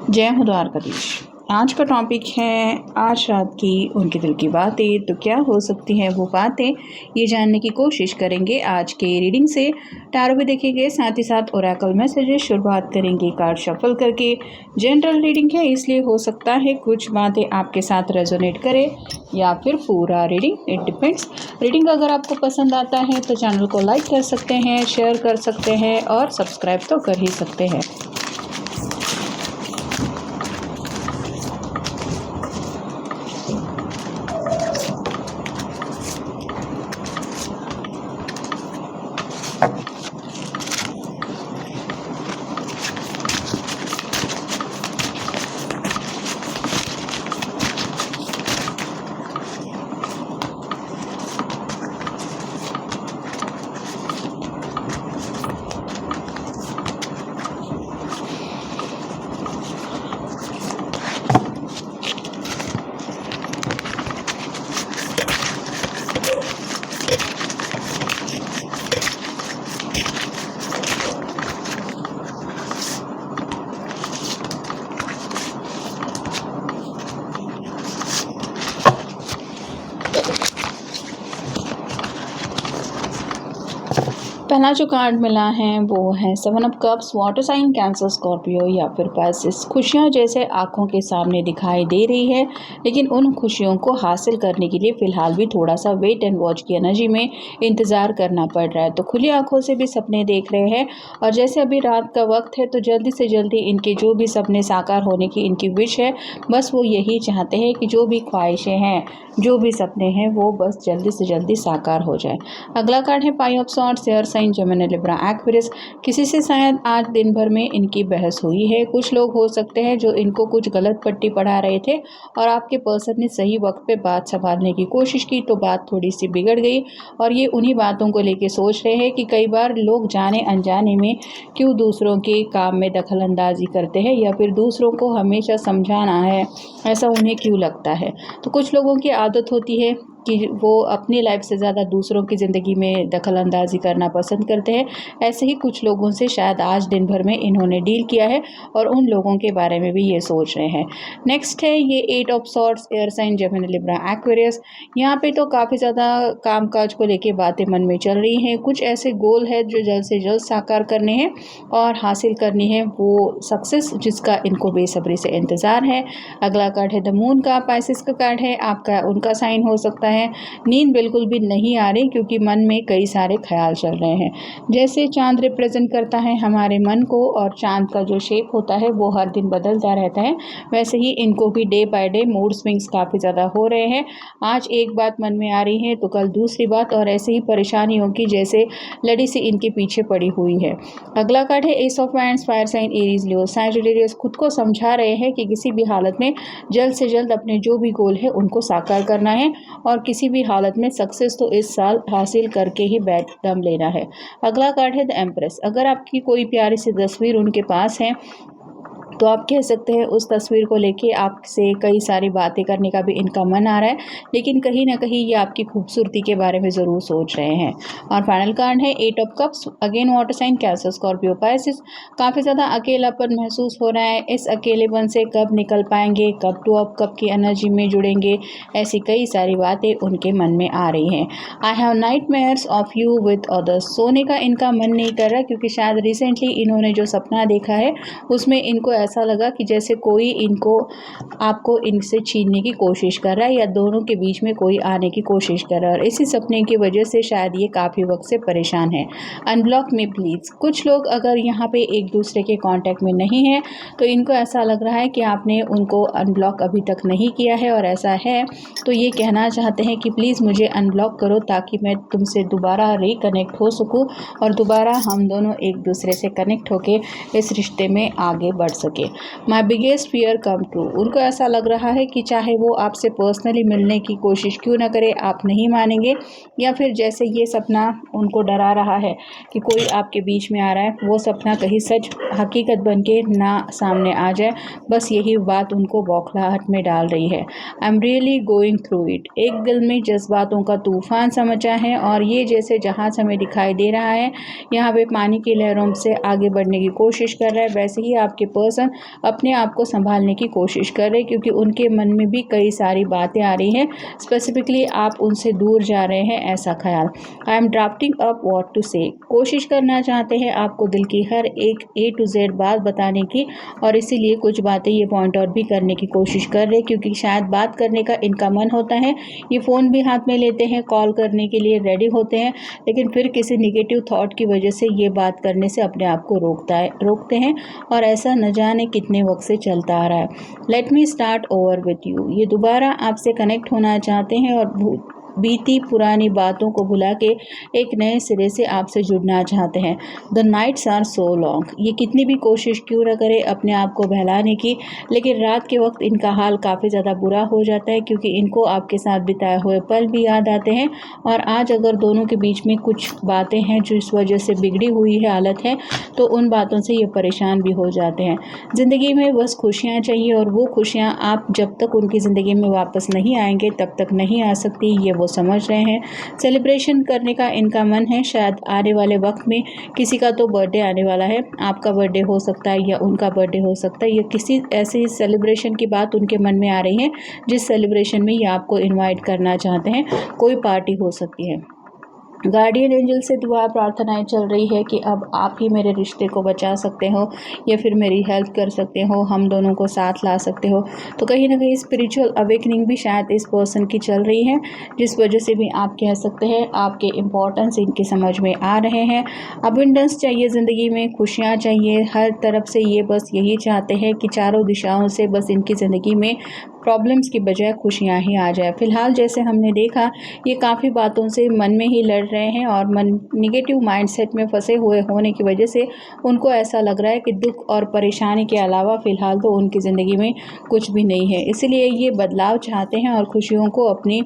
जय हो द्वारकाधीश। आज का टॉपिक है आज रात की उनके दिल की बातें। तो क्या हो सकती हैं वो बातें, ये जानने की कोशिश करेंगे आज के रीडिंग से। टैरो भी देखेंगे, साथ ही साथ ओरेकल मैसेजेस शुरुआत करेंगे कार्ड शफल करके। जनरल रीडिंग है, इसलिए हो सकता है कुछ बातें आपके साथ रेजोनेट करे या फिर पूरा रीडिंग, इट डिपेंड्स। रीडिंग अगर आपको पसंद आता है तो चैनल को लाइक कर सकते हैं, शेयर कर सकते हैं और सब्सक्राइब तो कर ही सकते हैं। पहला जो कार्ड मिला है वो है 7 of cups, water sign, Cancer, Scorpio या फिर पाइसेस। खुशियाँ जैसे आंखों के सामने दिखाई दे रही है, लेकिन उन खुशियों को हासिल करने के लिए फ़िलहाल भी थोड़ा सा वेट एंड वॉच की एनर्जी में इंतज़ार करना पड़ रहा है। तो खुली आंखों से भी सपने देख रहे हैं और जैसे अभी रात का वक्त है तो जल्दी से जल्दी इनके जो भी सपने साकार होने की इनकी विश है, बस वो यही चाहते हैं कि जो भी ख्वाहिशें हैं, जो भी सपने हैं, वो बस जल्दी से जल्दी साकार हो जाए। अगला कार्ड है 5 of swords, air sign, Gemini, Libra, Aquarius. किसी से शायद आज दिन भर में इनकी बहस हुई है। कुछ लोग हो सकते हैं जो इनको कुछ गलत पट्टी पढ़ा रहे थे और आपके पर्सन ने सही वक्त पे बात संभालने की कोशिश की तो बात थोड़ी सी बिगड़ गई और ये उन्हीं बातों को लेके सोच रहे हैं कि कई बार लोग जाने अनजाने में क्यों दूसरों के काम में दखल अंदाजी करते हैं या फिर दूसरों को हमेशा समझाना है, ऐसा उन्हें क्यों लगता है। तो कुछ लोगों की आदत होती है कि वो अपनी लाइफ से ज़्यादा दूसरों की ज़िंदगी में दखल अंदाजी करना पसंद करते हैं। ऐसे ही कुछ लोगों से शायद आज दिन भर में इन्होंने डील किया है और उन लोगों के बारे में भी ये सोच रहे हैं। नेक्स्ट है ये 8 of swords, air sign, Gemini, Libra, Aquarius. यहाँ पे तो काफ़ी ज़्यादा कामकाज को लेके बातें मन में चल रही हैं। कुछ ऐसे गोल है जो जल्द से जल्द साकार करने हैं और हासिल करनी है वो सक्सेस, जिसका इनको बेसब्री से इंतज़ार है। अगला कार्ड है द मून का, पाइसेस का कार्ड है, आपका उनका साइन हो सकता है। नींद बिल्कुल भी नहीं आ रही क्योंकि मन में कई सारे ख्याल चल रहे हैं। जैसे चांद रिप्रेजेंट करता है हमारे मन को और चांद का जो शेप होता है वो हर दिन बदलता रहता है, वैसे ही इनको भी day by day mood swings काफ़ी ज़्यादा हो रहे हैं। आज एक बात मन में आ रही है तो कल दूसरी बात, और ऐसे ही परेशानियों की जैसे लड़ी सी इनके पीछे पड़ी हुई है। अगला कार्ड है ace of wands, fire sign, Aries, Leo, Sagittarius. खुद को समझा रहे हैं कि किसी भी हालत में जल्द से जल्द अपने जो भी गोल है उनको साकार करना है और किसी भी हालत में सक्सेस तो इस साल हासिल करके ही बैठ दम लेना है। अगला कार्ड है द एम्प्रेस। अगर आपकी कोई प्यारी सी तस्वीर उनके पास है तो आप कह सकते हैं उस तस्वीर को लेके आपसे कई सारी बातें करने का भी इनका मन आ रहा है, लेकिन कहीं ना कहीं ये आपकी खूबसूरती के बारे में ज़रूर सोच रहे हैं। और फाइनल कार्ड है 8 of cups, again water sign, Cancer, Scorpio, Pisces. काफ़ी ज़्यादा अकेलापन महसूस हो रहा है। इस अकेलेपन से कब निकल पाएंगे, कब 2 ऑफ कप की एनर्जी में जुड़ेंगे, ऐसी कई सारी बातें उनके मन में आ रही हैं। I have nightmares of you with others. सोने का इनका मन नहीं कर रहा क्योंकि शायद रिसेंटली इन्होंने जो सपना देखा है उसमें इनको ऐसा लगा कि जैसे कोई आपको इनसे छीनने की कोशिश कर रहा है या दोनों के बीच में कोई आने की कोशिश कर रहा है और इसी सपने की वजह से शायद ये काफ़ी वक्त से परेशान है। Unblock me please. कुछ लोग अगर यहाँ पे एक दूसरे के कांटेक्ट में नहीं है तो इनको ऐसा लग रहा है कि आपने उनको अनब्लॉक अभी तक नहीं किया है, और ऐसा है तो ये कहना चाहते हैं कि प्लीज़ मुझे अनब्लॉक करो ताकि मैं तुमसे दोबारा रिकनेक्ट हो सकूँ और दोबारा हम दोनों एक दूसरे से कनेक्ट होके इस रिश्ते में आगे बढ़ सकें। My biggest fear come true. उनको ऐसा लग रहा है कि चाहे वो आपसे पर्सनली मिलने की कोशिश क्यों ना करे, आप नहीं मानेंगे, या फिर जैसे ये सपना उनको डरा रहा है कि कोई आपके बीच में आ रहा है, वो सपना कहीं सच हकीकत बन के ना सामने आ जाए, बस यही बात उनको बौखलाहट में डाल रही है। I am really going through it. एक दिल में जज्बातों का तूफान सा मचा है और ये जैसे जहाज हमें दिखाई दे रहा है यहाँ पे पानी की लहरों से आगे बढ़ने की कोशिश कर रहा है, वैसे ही आपके पर्सन पर्सन अपने आप को संभालने की कोशिश कर रहे हैं, क्योंकि उनके मन में भी कई सारी बातें आ रही हैं। स्पेसिफिकली आप उनसे दूर जा रहे हैं, ऐसा ख्याल। I am drafting up what to say, कोशिश करना चाहते हैं आपको दिल की हर एक A to Z बात बताने की, और इसीलिए कुछ बातें ये पॉइंट आउट भी करने की कोशिश कर रहे हैं, क्योंकि शायद बात करने का इनका मन होता है। ये फ़ोन भी हाथ में लेते हैं, कॉल करने के लिए रेडी होते हैं, लेकिन फिर किसी निगेटिव थॉट की वजह से ये बात करने से अपने आप को रोकते हैं, और ऐसा न जाने कितने वक्त से चलता आ रहा है। Let me start over with you, ये दोबारा आपसे कनेक्ट होना चाहते हैं और बीती पुरानी बातों को भुला के एक नए सिरे से आपसे जुड़ना चाहते हैं। The nights are so long, ये कितनी भी कोशिश क्यों न करें अपने आप को बहलाने की, लेकिन रात के वक्त इनका हाल काफ़ी ज़्यादा बुरा हो जाता है, क्योंकि इनको आपके साथ बिताए हुए पल भी याद आते हैं। और आज अगर दोनों के बीच में कुछ बातें हैं जो इस वजह से बिगड़ी हुई है हालत है, तो उन बातों से ये परेशान भी हो जाते हैं। ज़िंदगी में बस खुशियाँ चाहिए, और वो खुशियाँ आप जब तक उनकी ज़िंदगी में वापस नहीं आएंगे तब तक नहीं आ सकती, ये वो समझ रहे हैं। सेलिब्रेशन करने का इनका मन है, शायद आने वाले वक्त में किसी का तो बर्थडे आने वाला है, आपका बर्थडे हो सकता है या उनका बर्थडे हो सकता है, या किसी ऐसी सेलिब्रेशन की बात उनके मन में आ रही है जिस सेलिब्रेशन में ये आपको इनवाइट करना चाहते हैं। कोई पार्टी हो सकती है। गार्डियन एंजल से दुआ प्रार्थनाएं चल रही है कि अब आप ही मेरे रिश्ते को बचा सकते हो, या फिर मेरी हेल्प कर सकते हो, हम दोनों को साथ ला सकते हो। तो कहीं ना कहीं स्पिरिचुअल अवेकनिंग भी शायद इस पर्सन की चल रही है, जिस वजह से भी आप कह सकते हैं आपके इम्पोर्टेंस इनके समझ में आ रहे हैं। अबंडेंस चाहिए ज़िंदगी में, खुशियाँ चाहिए हर तरफ से, ये बस यही चाहते हैं कि चारों दिशाओं से बस इनकी ज़िंदगी में प्रॉब्लम्स की बजाय खुशियाँ ही आ जाए। फ़िलहाल जैसे हमने देखा, ये काफ़ी बातों से मन में ही लड़ रहे हैं, और मन निगेटिव माइंडसेट में फंसे हुए होने की वजह से उनको ऐसा लग रहा है कि दुख और परेशानी के अलावा फ़िलहाल तो उनकी ज़िंदगी में कुछ भी नहीं है। इसलिए ये बदलाव चाहते हैं और खुशियों को अपनी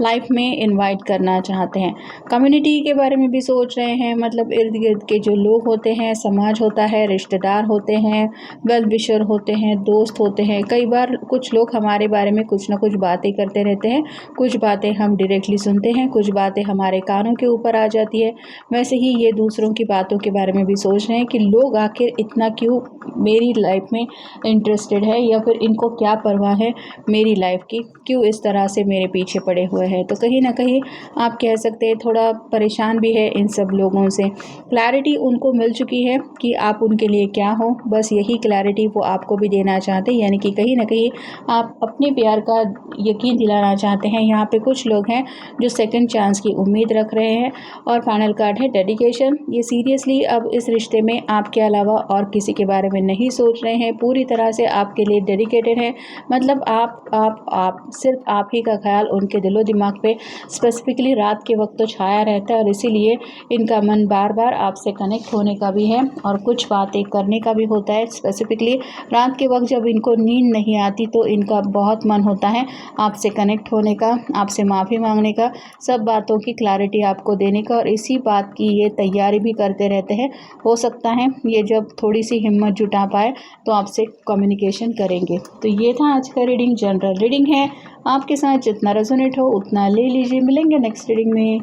लाइफ में इनवाइट करना चाहते हैं। कम्युनिटी के बारे में भी सोच रहे हैं, मतलब इर्द गिर्द के जो लोग होते हैं, समाज होता है, रिश्तेदार होते हैं, वेल विशर होते हैं, दोस्त होते हैं। कई बार कुछ लोग हमारे बारे में कुछ ना कुछ बातें करते रहते हैं, कुछ बातें हम डायरेक्टली सुनते हैं, कुछ बातें हमारे कानों के ऊपर आ जाती है। वैसे ही ये दूसरों की बातों के बारे में भी सोच रहे हैं कि लोग आखिर इतना क्यों मेरी लाइफ में इंटरेस्टेड है, या फिर इनको क्या परवाह है मेरी लाइफ की, क्यों इस तरह से मेरे पीछे पड़े हुए हैं। तो कहीं ना कहीं आप कह सकते हैं थोड़ा परेशान भी है इन सब लोगों से। क्लैरिटी उनको मिल चुकी है कि आप उनके लिए क्या हो, बस यही क्लैरिटी वो आपको भी देना चाहते हैं, यानी कि कहीं ना कहीं आप अपने प्यार का यकीन दिलाना चाहते हैं। यहाँ पे कुछ लोग हैं जो सेकंड चांस की उम्मीद रख रहे हैं। और फाइनल कार्ड है डेडिकेशन, ये सीरियसली अब इस रिश्ते में आपके अलावा और किसी के बारे में नहीं सोच रहे हैं, पूरी तरह से आपके लिए डेडिकेटेड है। मतलब आप सिर्फ आप ही का ख्याल उनके दिलो दिमाग पे स्पेसिफिकली रात के वक्त तो छाया रहता है, और इसीलिए इनका मन बार बार आपसे कनेक्ट होने का भी है और कुछ बातें करने का भी होता है। स्पेसिफिकली रात के वक्त जब इनको नींद नहीं आती तो इनका बहुत मन होता है आपसे कनेक्ट होने का, आपसे माफ़ी मांगने का, सब बातों की क्लैरिटी आपको देने का, और इसी बात की ये तैयारी भी करते रहते हैं। हो सकता है ये जब थोड़ी सी हिम्मत जुटा पाए तो आपसे कम्युनिकेशन करेंगे। तो ये था आज का रीडिंग, जनरल रीडिंग है, आपके साथ जितना रेजोनेट हो उतना ले लीजिए। मिलेंगे नेक्स्ट रीडिंग में।